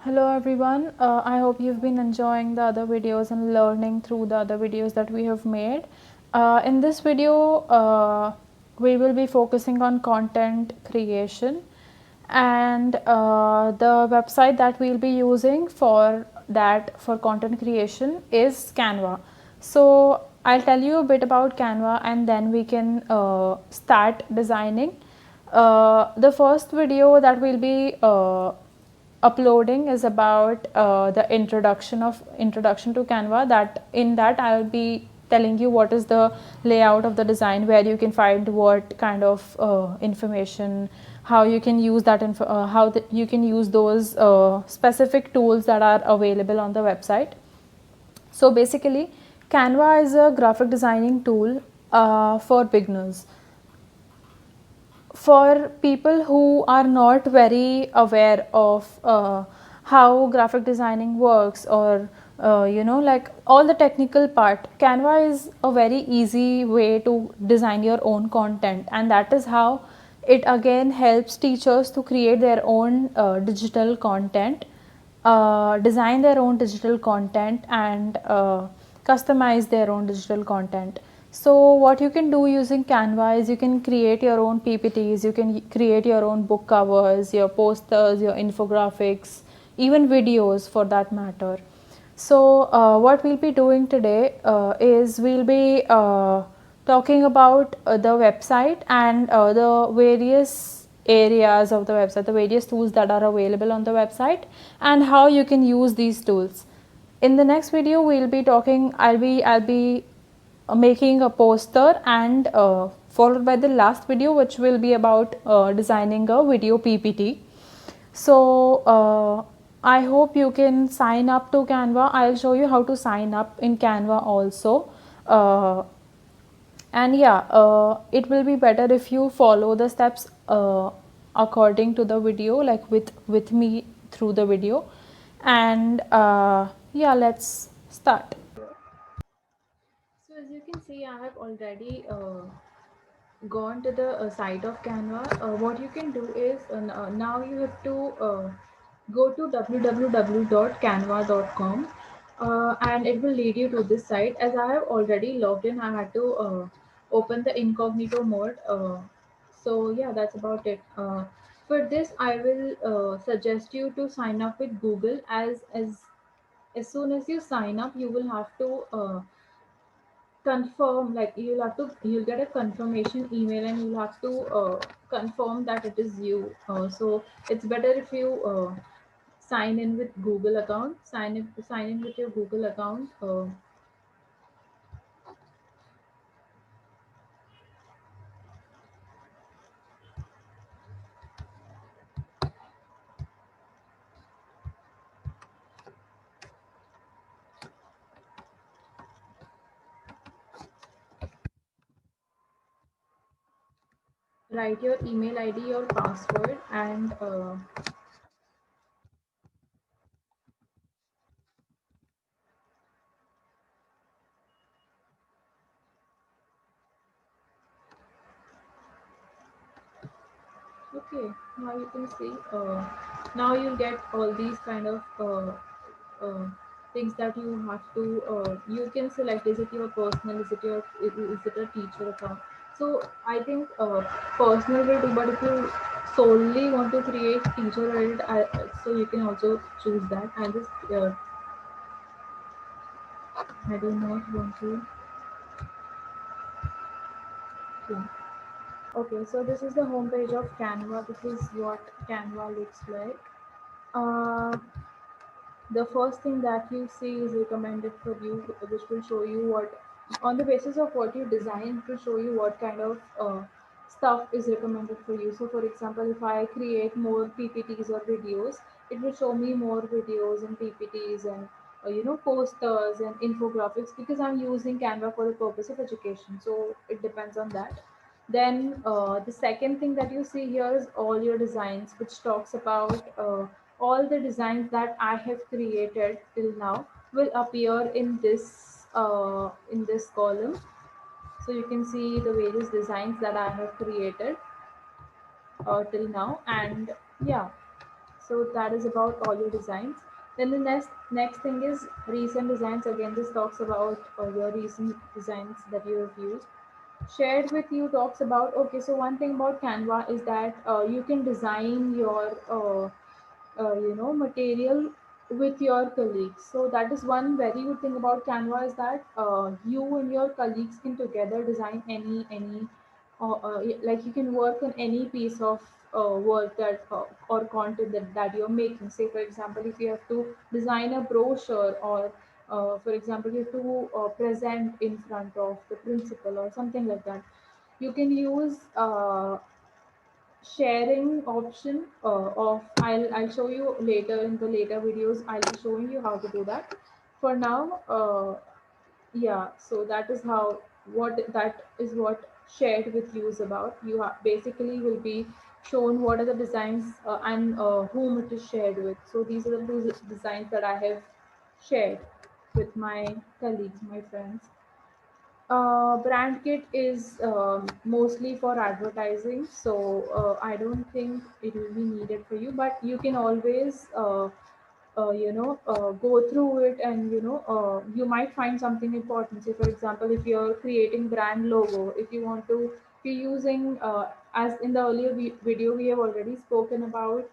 Hello everyone. I hope you've been enjoying the other videos and learning through the other videos that we have made. In this video, we will be focusing on content creation, and the website that we'll be using for content creation is Canva. So I'll tell you a bit about Canva and then we can start designing. The first video that we'll be uploading is about the introduction to Canva. That in that I'll be telling you what is the layout of the design, where you can find what kind of information, how you can use you can use those specific tools that are available on the website. So basically, Canva is a graphic designing tool for beginners, for people who are not very aware of how graphic designing works, or like all the technical part. Canva is a very easy way to design your own content, and that is how it again helps teachers to create their own digital content, design their own digital content, and customize their own digital content. So what you can do using Canva is you can create your own PPTs, you can create your own book covers, your posters, your infographics, even videos for that matter. So what we'll be doing today is we'll be talking about the website and the various areas of the website, the various tools that are available on the website, and how you can use these tools. In the next video, we'll be talking. I'll be making a poster, and followed by the last video, which will be about designing a video PPT. So I hope you can sign up to Canva. I'll show you how to sign up in Canva also. And yeah, it will be better if you follow the steps according to the video, like with me through the video. And yeah, let's start. So as you can see, I have already gone to the site of Canva. What you can do is now you have to go to www.canva.com, and it will lead you to this site. As I have already logged in, I had to open the incognito mode. So yeah, that's about it. For this, I will suggest you to sign up with Google. As soon as you sign up, you will have to confirm, like you'll get a confirmation email, and you'll have to confirm that it is you. So it's better if you sign in with Google account, sign in with your Google account. Write your email ID, your password, and okay, now you can see, now you'll get all these kind of uh, things that you have to, you can select, is it your personal, is it a teacher account. So I think personal will do, but if you solely want to create teacher related, so you can also choose that. I do not want to. Yeah. Okay, so this is the home page of Canva. This is what Canva looks like. uh, the first thing that you see is recommended for you, which will show you what, on the basis of what you design, it will show you what kind of stuff is recommended for you. So for example, if I create more PPTs or videos, it will show me more videos and PPTs and posters and infographics, because I'm using Canva for the purpose of education, so it depends on that. Then the second thing that you see here is all your designs, which talks about all the designs that I have created till now will appear in this column. So you can see the various designs that I have created till now. And yeah, So that is about all your designs. Then the next thing is recent designs. Again, this talks about your recent designs that you have used. Shared with you talks about, okay, so one thing about Canva is that you can design your material with your colleagues. So that is one very good thing about Canva, is that you and your colleagues can together design any like you can work on any piece of work that or content that you're making. Say for example, if you have to design a brochure, or for example you have to present in front of the principal or something like that, you can use sharing option of, I'll show you later in the later videos. I'll be showing you how to do that. For now, yeah, so that is how, what shared with you is about. You basically will be shown what are the designs and whom it is shared with. So these are the two designs that I have shared with my colleagues, my friends. Brand kit is mostly for advertising, so I don't think it will be needed for you. But you can always, go through it, and you might find something important. Say, for example, if you're creating brand logo, if you want to, if you're using, as in the earlier video, we have already spoken about.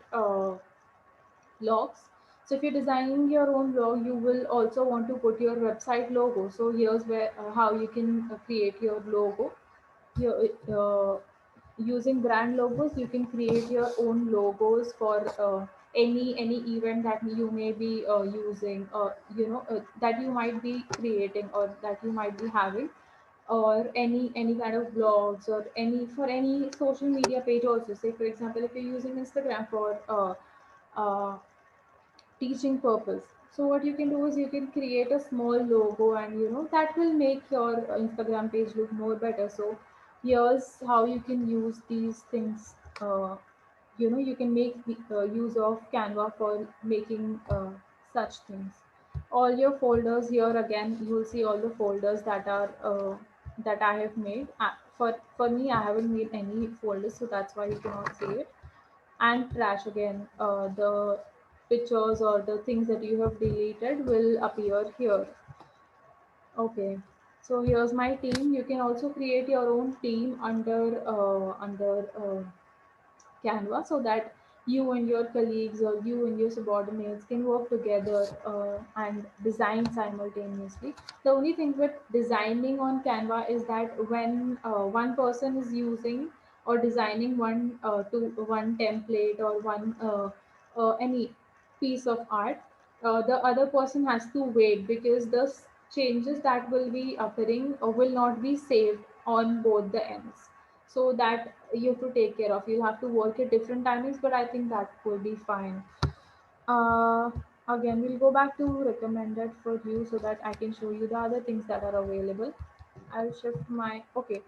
Blogs. So if you're designing your own blog, you will also want to put your website logo. So here's where how you can create your logo. Your, using brand logos, you can create your own logos for any event that you may be using, or that you might be creating, or that you might be having, or any kind of blogs, or any for any social media page also. Say for example, if you're using Instagram for uh, teaching purpose. So what you can do is you can create a small logo, and that will make your Instagram page look more better. So here's how you can use these things. You can make use of Canva for making such things. All your folders here, again you will see all the folders that I have made. For me, I haven't made any folders, so that's why you cannot see it. And trash, again, the pictures or the things that you have deleted will appear here. Okay, so here's my team. You can also create your own team under Canva, so that you and your colleagues, or you and your subordinates, can work together and design simultaneously. The only thing with designing on Canva is that when one person is using or designing one template, or one any piece of art, the other person has to wait, because the changes that will be appearing will not be saved on both the ends. So that you have to take care of. You'll have to work at different timings, but I think that will be fine. uh, Again, we'll go back to recommended for you, so that I can show you the other things that are available. I'll shift my, okay.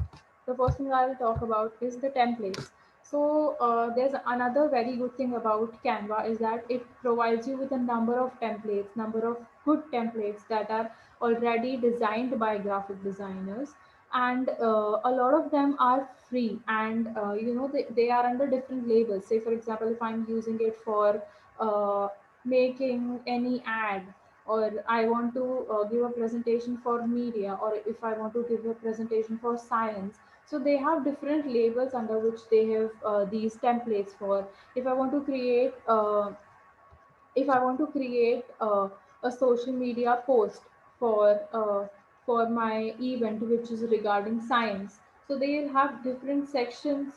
The first thing I'll talk about is the templates. So there's another very good thing about Canva, is that it provides you with a number of templates, number of good templates that are already designed by graphic designers, and a lot of them are free, and they are under different labels. Say for example, if I'm using it for uh, making any ad, or I want to give a presentation for media, or if I want to give a presentation for science. So they have different labels under which they have these templates for. If I want to create if I want to create a social media post for for my event, which is regarding science, so they'll have different sections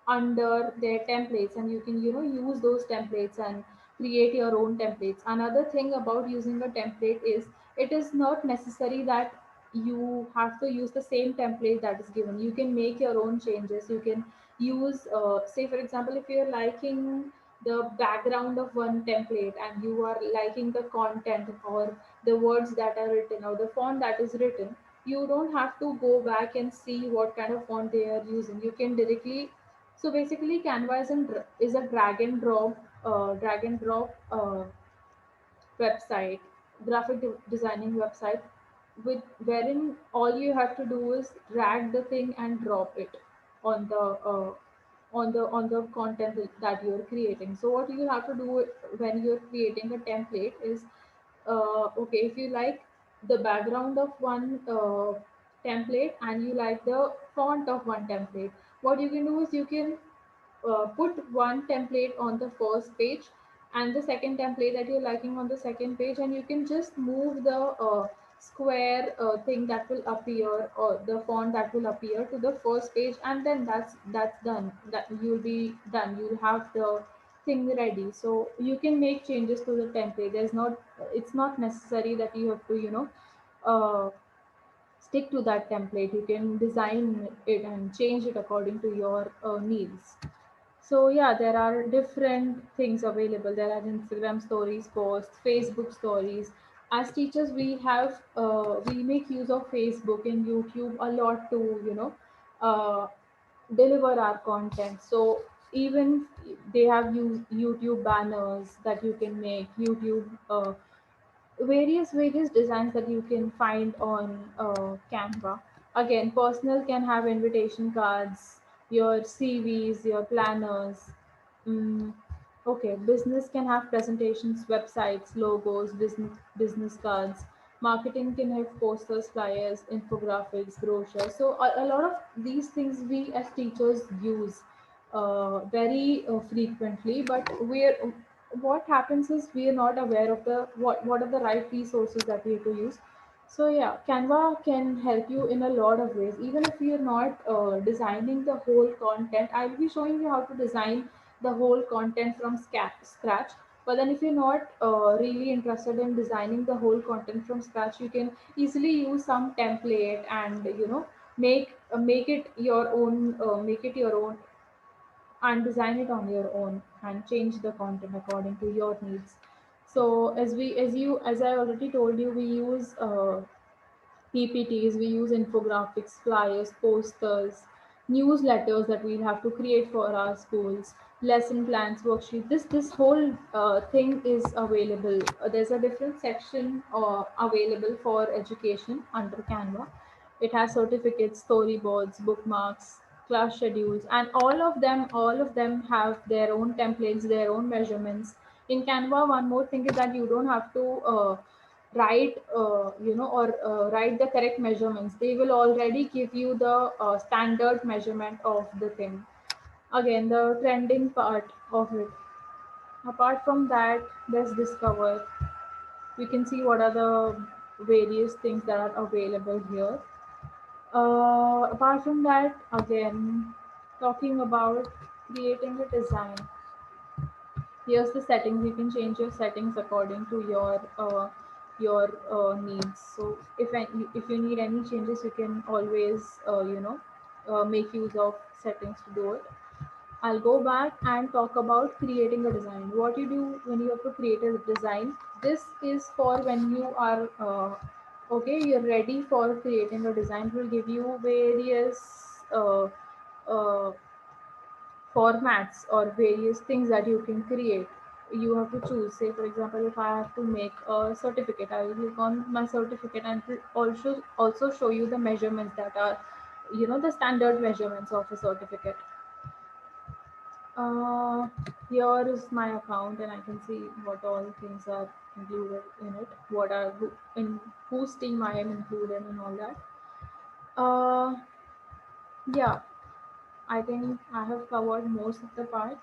under their templates, and you can use those templates and create your own templates. Another thing about using a template is, it is not necessary that you have to use the same template that is given. You can make your own changes. You can use, say for example, if you're liking the background of one template, and you are liking the content, or the words that are written, or the font that is written, you don't have to go back and see what kind of font they are using. You can directly, so basically Canva is a drag and drop website, designing website, with wherein all you have to do is drag the thing and drop it on the on the content that you're creating. So what you have to do when you're creating a template is, okay, if you like the background of one template and you like the font of one template, what you can do is you can put one template on the first page and the second template that you're liking on the second page, and you can just move the square thing that will appear, or the font that will appear to the first page, and then that's done. That you'll be done, you'll have the thing ready. So you can make changes to the template. There's not, it's not necessary that you have to, uh, stick to that template. You can design it and change it according to your needs. So yeah, there are different things available. There are Instagram stories, posts, Facebook stories. As teachers, we make use of Facebook and YouTube a lot to, uh, deliver our content. So even they have YouTube banners that you can make, YouTube various designs that you can find on Canva. Again, personal can have invitation cards, your CVs, your planners. Mm, okay, business can have presentations, websites, logos, business cards. Marketing can have posters, flyers, infographics, brochures. So a lot of these things we as teachers use very frequently, but we're what happens is we are not aware of the what are the right resources that we have to use. So yeah, Canva can help you in a lot of ways. Even if you're not designing the whole content, I'll be showing you how to design the whole content from scratch. But then if you're not really interested in designing the whole content from scratch, you can easily use some template and make it your own, make it your own, and design it on your own and change the content according to your needs. So as I already told you, we use PPTs, we use infographics, flyers, posters, newsletters that we'll have to create for our schools, lesson plans, worksheet. This whole thing is available. There's a different section available for education under Canva. It has certificates, storyboards, bookmarks, class schedules, and all of them have their own templates, their own measurements. In Canva, one more thing is that you don't have to write the correct measurements. They will already give you the standard measurement of the thing. Again, the trending part of it. Apart from that, there's Discover. You can see what are the various things that are available here. Apart from that, again, talking about creating a design. Here's the settings. You can change your settings according to your needs. So if you need any changes, you can always make use of settings to do it. I'll go back and talk about creating a design. What you do when you have to create a design. This is for when you are okay. You're ready for creating a design. It will give you various uh, formats or various things that you can create. You have to choose. Say, for example, if I have to make a certificate, I will click on my certificate and it will also show you the measurements that are, the standard measurements of a certificate. Uh, Here is my account, and I can see what all things are included in it. What are in whose team I am included and all that. Uh, yeah, I think I have covered most of the part.